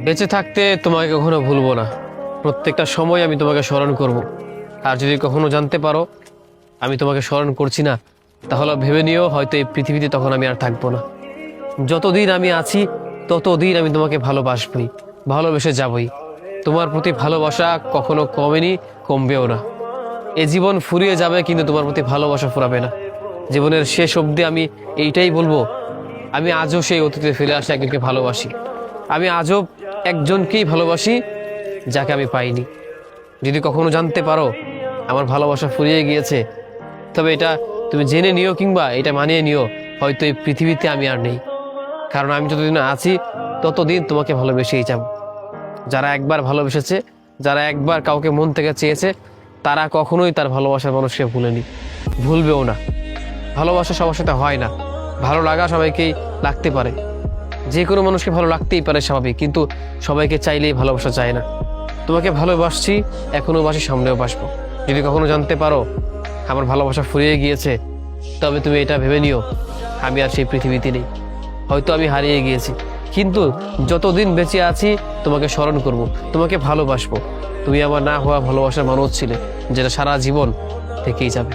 বেঁচে থাকতে তোমাকে কখনো ভুলবো না। প্রত্যেকটা সময় আমি তোমাকে স্মরণ করব। আর যদি কখনো জানতে পারো আমি তোমাকে স্মরণ করছি না, তাহলে ভেবে নিও হয়তো এই পৃথিবীতে তখন আমি আর থাকবো না। যতদিন আমি আছি ততদিন আমি তোমাকে ভালোবাসবই, ভালোবেসে যাবই। তোমার প্রতি ভালোবাসা কখনো কমেনি, কমবেও না। এ জীবন ফুরিয়ে যাবে কিন্তু তোমার প্রতি ভালোবাসা ফুরাবে না। জীবনের শেষ অবধি আমি এইটাই বলবো, আমি আজও সেই অতীতে ফিরে আসা একজনকে ভালোবাসি। আমি আজও একজনকেই ভালোবাসি যাকে আমি পাইনি। যদি কখনো জানতে পারো আমার ভালোবাসা ফুরিয়ে গিয়েছে, তবে এটা তুমি জেনে নিও কিংবা এটা মানিয়ে নিও, হয়তো এই পৃথিবীতে আমি আর নেই। কারণ আমি যতদিন আছি ততদিন তোমাকে ভালোবেসেই যাব। যারা একবার ভালোবেসেছে, যারা একবার কাউকে মন থেকে চেয়েছে, তারা কখনোই তার ভালোবাসার মানুষকে ভুলেনি, ভুলবেও না। ভালোবাসা সবার সাথে হয় না, ভালো লাগা সবাইকেই লাগতে পারে, যে কোনো মানুষকে ভালো লাগতেই পারে স্বাভাবিক, কিন্তু সবাইকে চাইলেই ভালোবাসা চায় না। তোমাকে ভালোবাসছি, এখনও বাসি, সামনেও বাসবো। যদি কখনো জানতে পারো আমার ভালোবাসা ফুরিয়ে গিয়েছে, তবে তুমি এটা ভেবে নিও আমি আর সেই পৃথিবীতে নেই। হয়তো আমি হারিয়ে গিয়েছি, কিন্তু যতদিন বেঁচে আছি তোমাকে স্মরণ করব, তোমাকে ভালোবাসবো। তুমি আমার না হওয়া ভালোবাসার মানুষ ছিলে, যেটা সারা জীবন থেকেই যাবে।